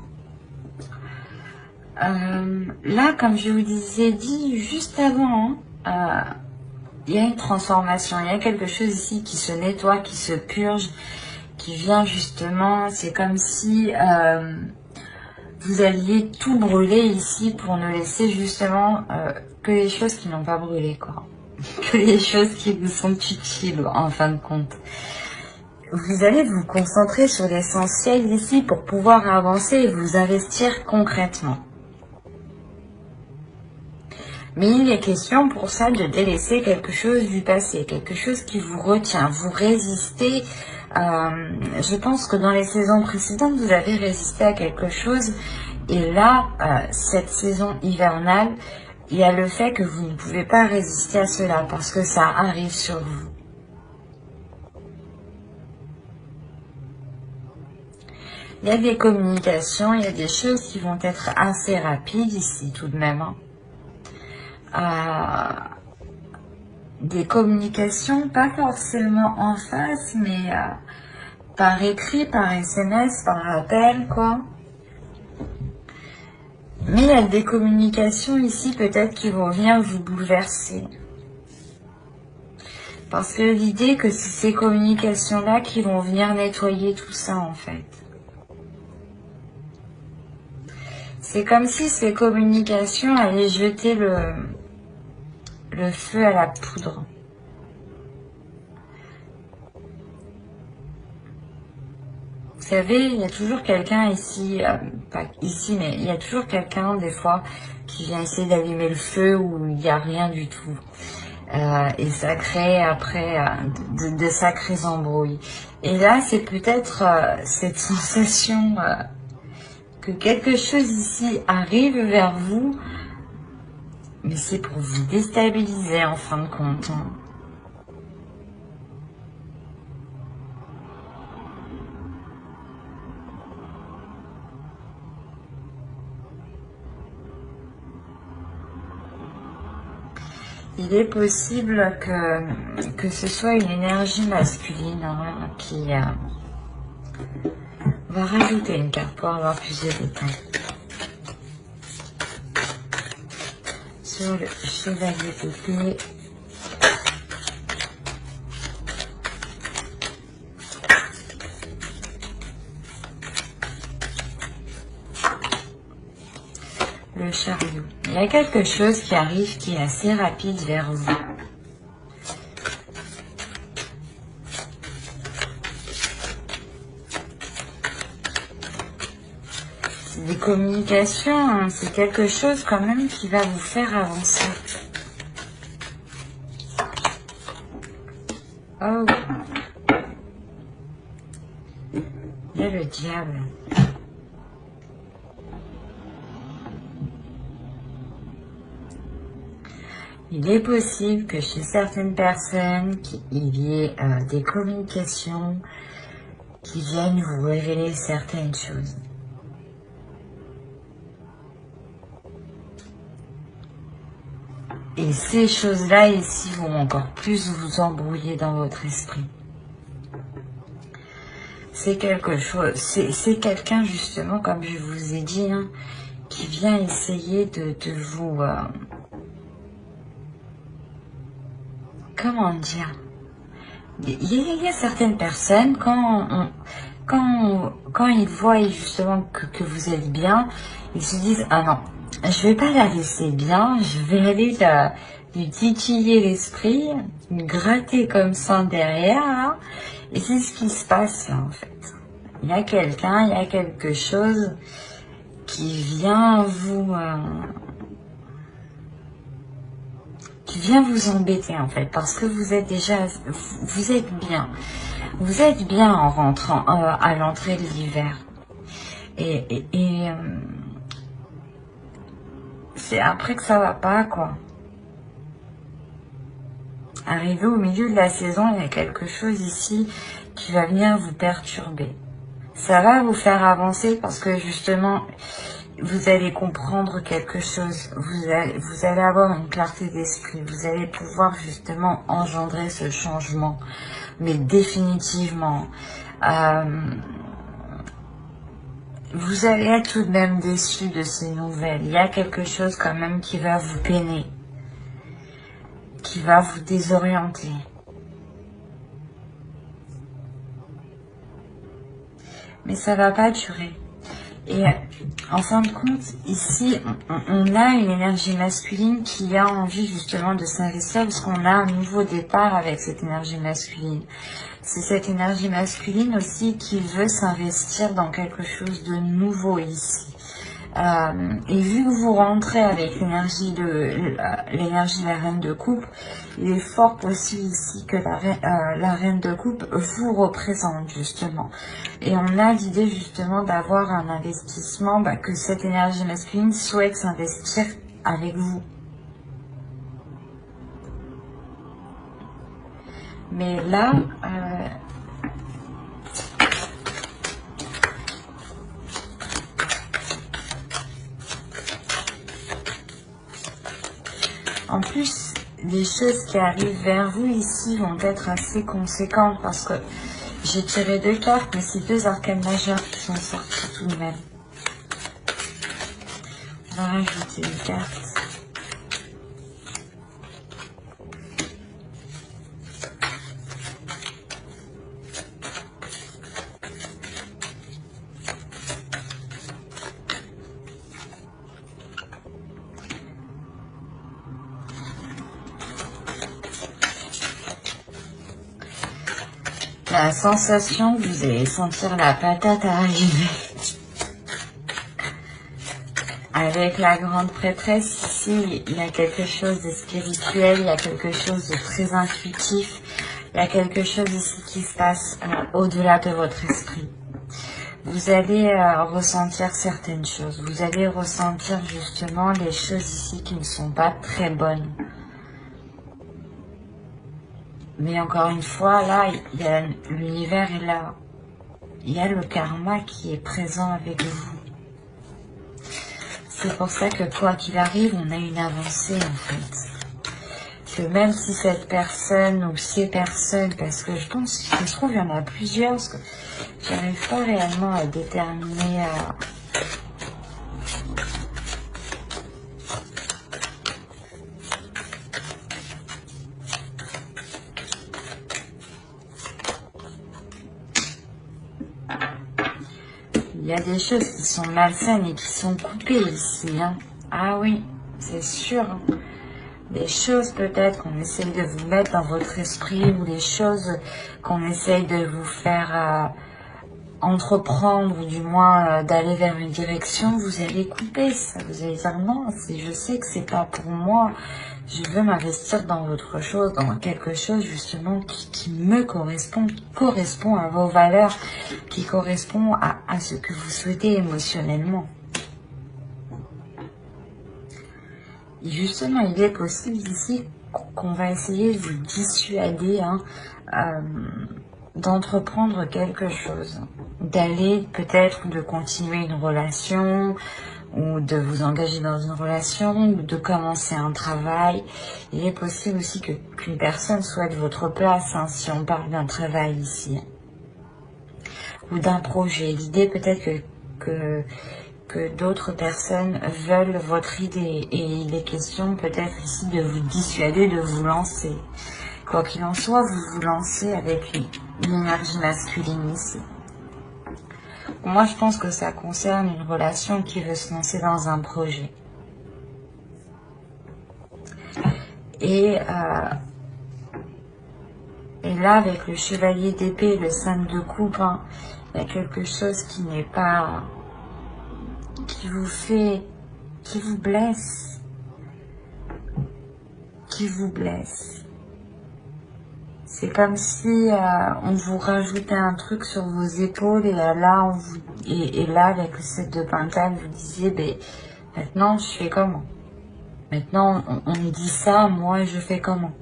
A: Là, comme je vous disais dit juste avant, il y a une transformation, il y a quelque chose ici qui se nettoie, qui se purge, qui vient justement, c'est comme si vous alliez tout brûler ici pour ne laisser justement que les choses qui n'ont pas brûlé, quoi. Que les choses qui vous sont utiles en fin de compte. Vous allez vous concentrer sur l'essentiel ici pour pouvoir avancer et vous investir concrètement. Mais il est question pour ça de délaisser quelque chose du passé, quelque chose qui vous retient, vous résistez. Je pense que dans les saisons précédentes, vous avez résisté à quelque chose. Et là, cette saison hivernale, il y a le fait que vous ne pouvez pas résister à cela parce que ça arrive sur vous. Il y a des communications, il y a des choses qui vont être assez rapides ici tout de même. Des communications, pas forcément en face, mais par écrit, par SMS, par appel, quoi. Mais il y a des communications ici peut-être qui vont venir vous bouleverser. Parce que l'idée que c'est ces communications-là qui vont venir nettoyer tout ça en fait. C'est comme si ces communications allaient jeter le feu à la poudre. Vous savez, il y a toujours quelqu'un ici, pas ici, mais il y a toujours quelqu'un des fois qui vient essayer d'allumer le feu où il n'y a rien du tout. Et ça crée après de sacrés embrouilles. Et là, c'est peut-être cette sensation que quelque chose ici arrive vers vous, mais c'est pour vous déstabiliser en fin de compte. Il est possible que ce soit une énergie masculine qui va rajouter une carte pour avoir plus de détails. Sur le chevalier d'épée. Le chariot. Il y a quelque chose qui arrive qui est assez rapide vers vous. C'est des communications, hein, c'est quelque chose quand même qui va vous faire avancer. Oh. Il y a le diable. Il est possible que chez certaines personnes, il y ait des communications qui viennent vous révéler certaines choses. Et ces choses-là ici vont encore plus vous embrouiller dans votre esprit. C'est quelque chose, c'est quelqu'un justement, comme je vous ai dit, hein, qui vient essayer de vous... comment dire? Il y a certaines personnes, quand ils voient justement que vous êtes bien, ils se disent, ah non, je vais pas la laisser bien, je vais aller lui titiller l'esprit, lui gratter comme ça derrière, hein, et c'est ce qui se passe là en fait. Il y a quelqu'un, il y a quelque chose qui vient vous embêter en fait, parce que vous êtes déjà, vous êtes bien en rentrant à l'entrée de l'hiver, et c'est après que ça va pas quoi. Arrivé au milieu de la saison, il y a quelque chose ici qui va venir vous perturber. Ça va vous faire avancer parce que justement, vous allez comprendre quelque chose. Vous allez avoir une clarté d'esprit. Vous allez pouvoir justement engendrer ce changement. Mais définitivement, vous allez être tout de même déçu de ces nouvelles. Il y a quelque chose quand même qui va vous peiner, qui va vous désorienter. Mais ça va pas durer. Et en fin de compte, ici, on a une énergie masculine qui a envie justement de s'investir parce qu'on a un nouveau départ avec cette énergie masculine. C'est cette énergie masculine aussi qui veut s'investir dans quelque chose de nouveau ici. Et vu que vous rentrez avec l'énergie de la reine de coupe, il est fort possible ici que la reine de coupe vous représente justement. Et on a l'idée justement d'avoir un investissement, que cette énergie masculine souhaite s'investir avec vous. Mais là, en plus, les choses qui arrivent vers vous ici vont être assez conséquentes parce que j'ai tiré 2 cartes, mais c'est 2 arcanes majeures qui sont sorties tout de même. On va rajouter une carte. La sensation que vous allez sentir la patate arriver. Avec la grande prêtresse, ici, il y a quelque chose de spirituel, il y a quelque chose de très intuitif, il y a quelque chose ici qui se passe au-delà de votre esprit. Vous allez ressentir certaines choses, vous allez ressentir justement les choses ici qui ne sont pas très bonnes. Mais encore une fois, là, l'univers est là. Il y a le karma qui est présent avec vous. C'est pour ça que quoi qu'il arrive, on a une avancée en fait. Que même si cette personne ou ces personnes, parce que je pense qu'il se trouve il y en a plusieurs, parce que j'arrive pas réellement à déterminer... Il y a des choses qui sont malsaines et qui sont coupées ici. Hein. Ah oui, c'est sûr. Des choses peut-être qu'on essaye de vous mettre dans votre esprit ou des choses qu'on essaye de vous faire entreprendre ou du moins d'aller vers une direction, vous allez couper ça. Vous allez dire non, je sais que c'est pas pour moi. Je veux m'investir dans autre chose, dans quelque chose justement qui me correspond, qui correspond à vos valeurs, qui correspond à ce que vous souhaitez émotionnellement. Justement, il est possible ici qu'on va essayer de vous dissuader d'entreprendre quelque chose, d'aller peut-être de continuer une relation ou de vous engager dans une relation ou de commencer un travail. Il est possible aussi qu'une personne souhaite votre place, si on parle d'un travail ici, ou d'un projet. L'idée peut-être que d'autres personnes veulent votre idée et il est question peut-être ici de vous dissuader de vous lancer. Quoi qu'il en soit, vous vous lancez avec une énergie masculine ici. Moi, je pense que ça concerne une relation qui veut se lancer dans un projet. Et là, avec le chevalier d'épée, le 5 de coupe, il y a quelque chose qui n'est pas... qui vous blesse. Qui vous blesse. C'est comme si on vous rajoutait un truc sur vos épaules et là, là avec le 7 de Pentacle, vous disiez, ben, maintenant je fais comment? Maintenant on me dit ça, moi je fais comment?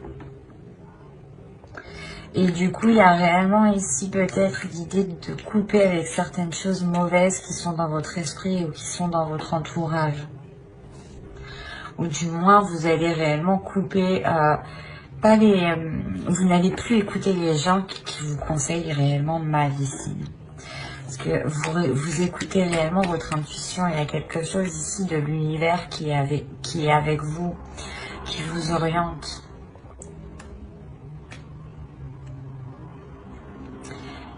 A: Et du coup, il y a réellement ici peut-être l'idée de couper avec certaines choses mauvaises qui sont dans votre esprit ou qui sont dans votre entourage. Ou du moins, vous allez réellement couper... vous n'allez plus écouter les gens qui vous conseillent réellement mal ici. Parce que vous écoutez réellement votre intuition. Il y a quelque chose ici de l'univers qui est avec vous, qui vous oriente.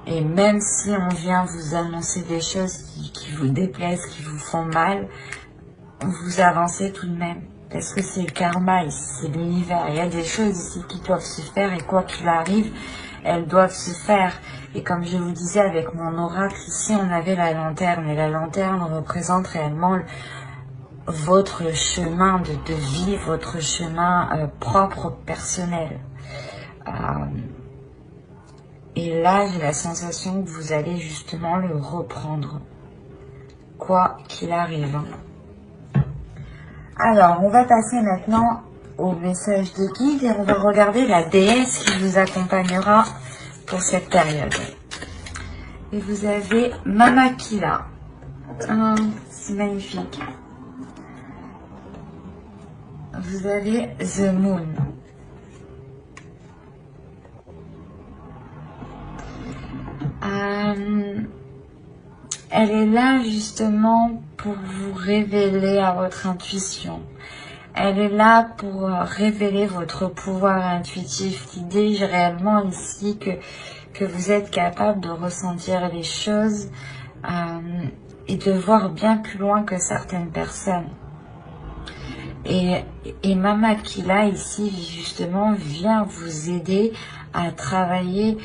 A: Et même si on vient vous annoncer des choses qui vous déplaisent, qui vous font mal, vous avancez tout de même. Parce que c'est le karma ici, c'est l'univers. Il y a des choses ici qui doivent se faire et quoi qu'il arrive, elles doivent se faire. Et comme je vous disais avec mon oracle, ici on avait la lanterne. Et la lanterne représente réellement votre chemin de vie, votre chemin propre, personnel. Et là, j'ai la sensation que vous allez justement le reprendre. Quoi qu'il arrive. Alors, on va passer maintenant au message de guide et on va regarder la déesse qui vous accompagnera pour cette période. Et vous avez Mamakila. C'est magnifique. Vous avez The Moon. Elle est là justement pour vous révéler à votre intuition. Elle est là pour révéler votre pouvoir intuitif. L'idée réellement ici que vous êtes capable de ressentir les choses et de voir bien plus loin que certaines personnes. Et Mamakila ici justement vient vous aider à travailler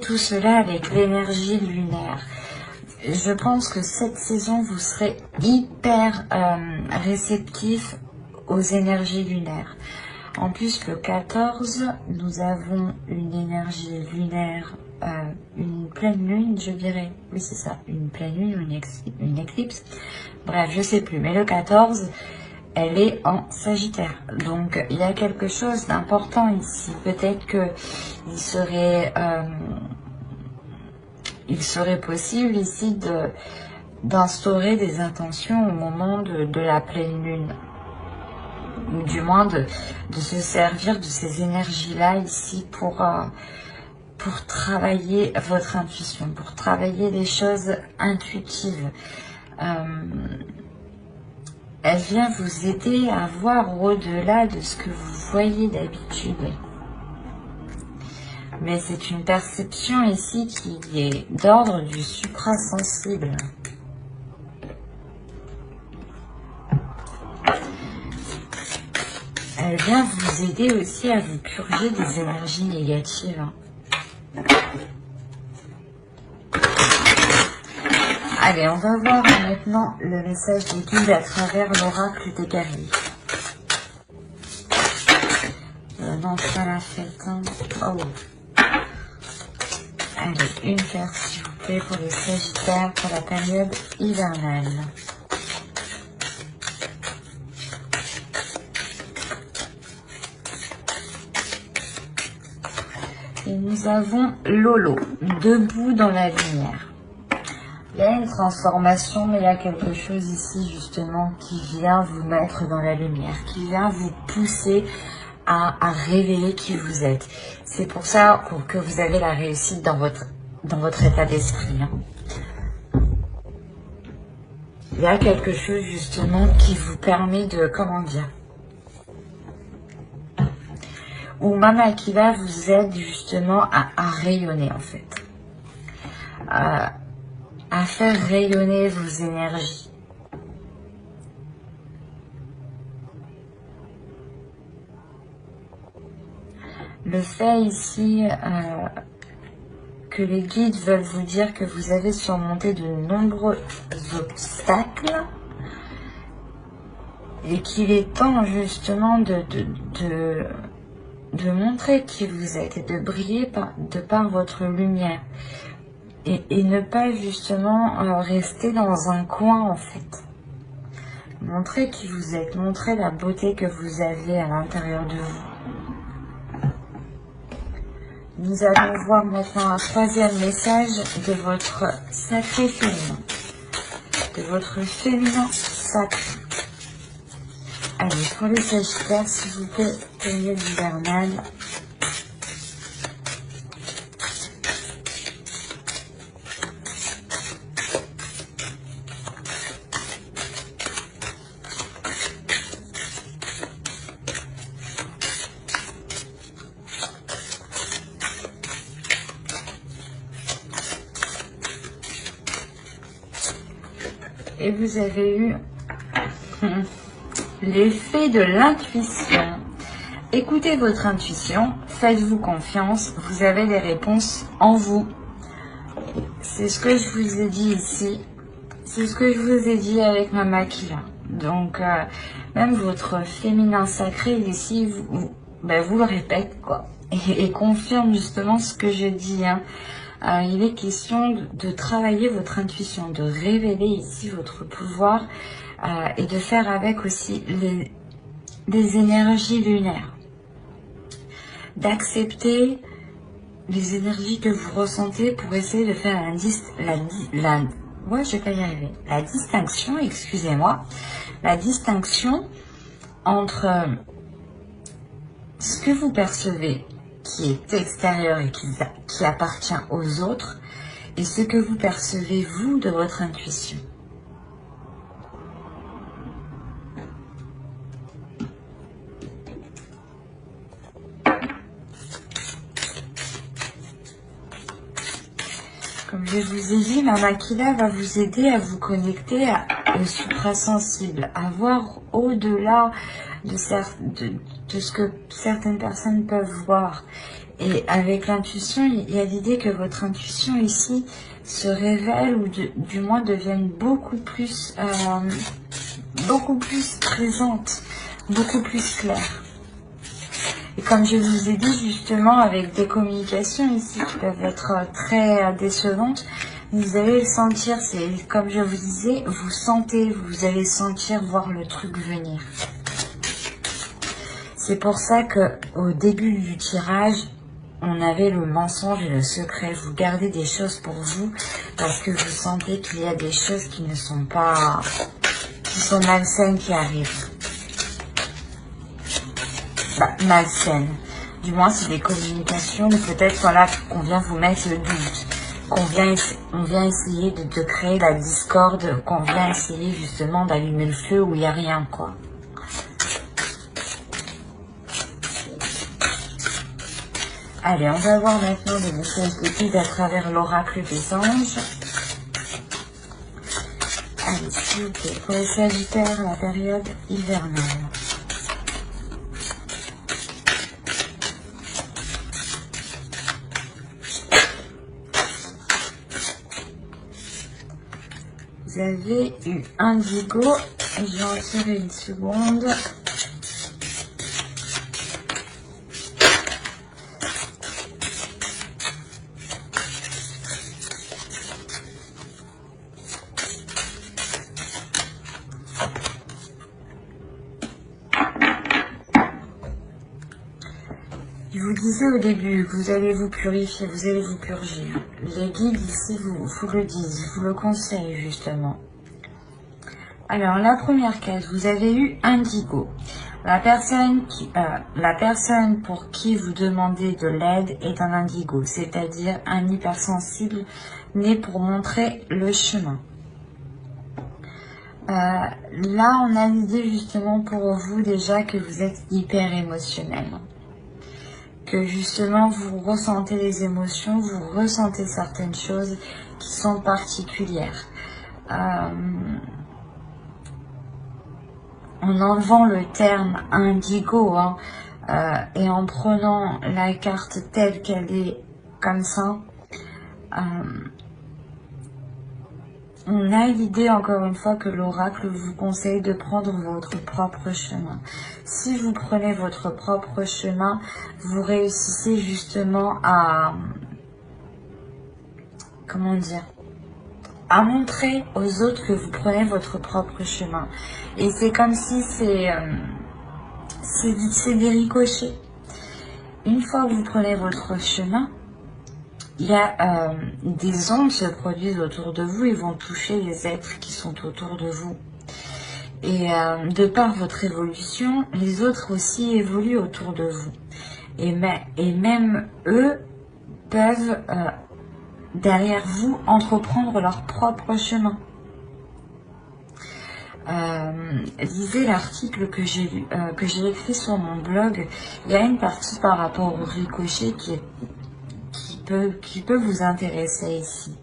A: tout cela avec l'énergie lunaire. Je pense que cette saison, vous serez hyper réceptif aux énergies lunaires. En plus, le 14, nous avons une énergie lunaire, une pleine lune, je dirais. Oui, c'est ça, une pleine lune ou une éclipse. Bref, je sais plus. Mais le 14, elle est en Sagittaire. Donc, il y a quelque chose d'important ici. Peut-être que il serait possible ici d'instaurer des intentions au moment de la pleine lune. Ou du moins de se servir de ces énergies-là ici pour travailler votre intuition, pour travailler les choses intuitives. Elle vient vous aider à voir au-delà de ce que vous voyez d'habitude. Mais c'est une perception ici qui est d'ordre du suprasensible. Elle vient vous aider aussi à vous purger des énergies négatives. Allez, on va voir maintenant le message des guides à travers l'oracle des guerriers. Non, c'est pas la fête. Oh. Allez, une carte s'il vous plaît pour les Sagittaires pour la période hivernale. nous avons Lolo, debout dans la lumière. Il y a une transformation, mais il y a quelque chose ici justement qui vient vous mettre dans la lumière, qui vient vous pousser à révéler qui vous êtes. C'est pour ça que vous avez la réussite dans votre état d'esprit. Il y a quelque chose justement qui vous permet de, comment dire, ou Mama Akiva vous aide justement à rayonner en fait, à faire rayonner vos énergies. Le fait ici que les guides veulent vous dire que vous avez surmonté de nombreux obstacles et qu'il est temps justement de montrer qui vous êtes et de briller de par votre lumière et ne pas justement rester dans un coin en fait. Montrez qui vous êtes, montrez la beauté que vous avez à l'intérieur de vous. Nous allons voir maintenant un troisième message de votre sacré féminin, de votre féminin sacré. Allez, pour les Sagittaires, s'il vous plaît, période hivernale. Et vous avez eu l'effet de l'intuition. Écoutez votre intuition, faites-vous confiance, vous avez des réponses en vous. C'est ce que je vous ai dit ici, c'est ce que je vous ai dit avec Mama Akiva. Donc, même votre féminin sacré ici, vous le répète, quoi, et confirme justement ce que je dis, hein. Il est question de travailler votre intuition, de révéler ici votre pouvoir et de faire avec aussi les énergies lunaires. D'accepter les énergies que vous ressentez pour essayer de faire la distinction, excusez-moi, la distinction entre ce que vous percevez qui est extérieur et qui appartient aux autres, et ce que vous percevez, vous, de votre intuition. Comme je vous ai dit, Mama Akiva va vous aider à vous connecter au suprasensible, à voir au-delà de ce que certaines personnes peuvent voir. Et avec l'intuition, il y a l'idée que votre intuition ici se révèle ou du moins devienne beaucoup plus présente, beaucoup plus claire. Et comme je vous ai dit justement, avec des communications ici qui peuvent être très décevantes, vous allez le sentir, c'est comme je vous disais, vous allez sentir, voir le truc venir. C'est pour ça que au début du tirage, on avait le mensonge et le secret. Vous gardez des choses pour vous parce que vous sentez qu'il y a des choses qui ne sont pas, qui sont malsaines qui arrivent. Malsaines. Du moins, c'est des communications, peut-être voilà, qu'on vient vous mettre le doute, on vient essayer de créer la discorde, qu'on vient essayer justement d'allumer le feu où il n'y a rien, quoi. Allez, on va voir maintenant les messages de guide à travers l'oracle des anges. Allez, s'il vous plaît, pour les Sagittaires, la période hivernale. Vous avez eu Indigo, et je vais en tirer une seconde. Je vous disais au début que vous allez vous purifier, vous allez vous purger. Les guides ici vous le disent, vous le conseillent justement. Alors, la première case, vous avez eu Indigo. La personne pour qui vous demandez de l'aide est un indigo, c'est-à-dire un hypersensible né pour montrer le chemin. Là, on a l'idée justement pour vous déjà que vous êtes hyper émotionnel. Que justement, vous ressentez les émotions, vous ressentez certaines choses qui sont particulières. En enlevant le terme indigo et en prenant la carte telle qu'elle est comme ça, on a l'idée encore une fois que l'oracle vous conseille de prendre votre propre chemin. Si vous prenez votre propre chemin, vous réussissez justement à, comment dire, à montrer aux autres que vous prenez votre propre chemin. Et c'est comme si c'est des ricochets. Une fois que vous prenez votre chemin, il y a des ondes se produisent autour de vous et vont toucher les êtres qui sont autour de vous. Et de par votre évolution, les autres aussi évoluent autour de vous. Et même eux peuvent, derrière vous, entreprendre leur propre chemin. Lisez l'article que j'ai écrit sur mon blog. Il y a une partie par rapport au ricochet qui peut vous intéresser ici.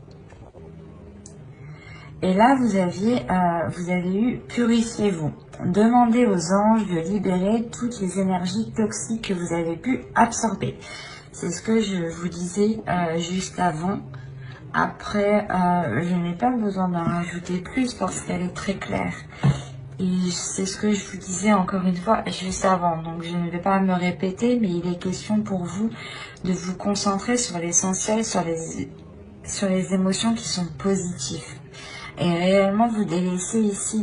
A: Et là, vous avez eu purifiez-vous. Demandez aux anges de libérer toutes les énergies toxiques que vous avez pu absorber. C'est ce que je vous disais juste avant. Après, je n'ai pas besoin d'en rajouter plus parce qu'elle est très claire. Et c'est ce que je vous disais encore une fois juste avant. Donc je ne vais pas me répéter, mais il est question pour vous de vous concentrer sur l'essentiel, sur les émotions qui sont positives. Et réellement, vous délaissez ici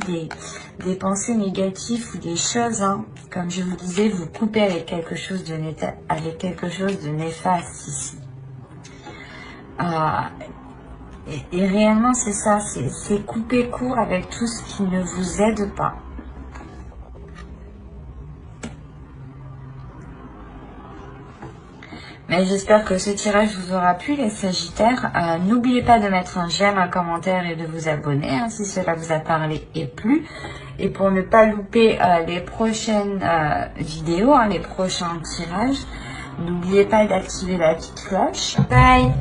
A: des pensées négatives ou des choses, comme je vous disais, vous coupez avec quelque chose de néfaste ici. Et réellement, c'est ça, c'est couper court avec tout ce qui ne vous aide pas. Mais j'espère que ce tirage vous aura plu, les Sagittaires. N'oubliez pas de mettre un j'aime, un commentaire et de vous abonner si cela vous a parlé et plu. Et pour ne pas louper les prochaines vidéos, les prochains tirages, n'oubliez pas d'activer la petite cloche. Bye!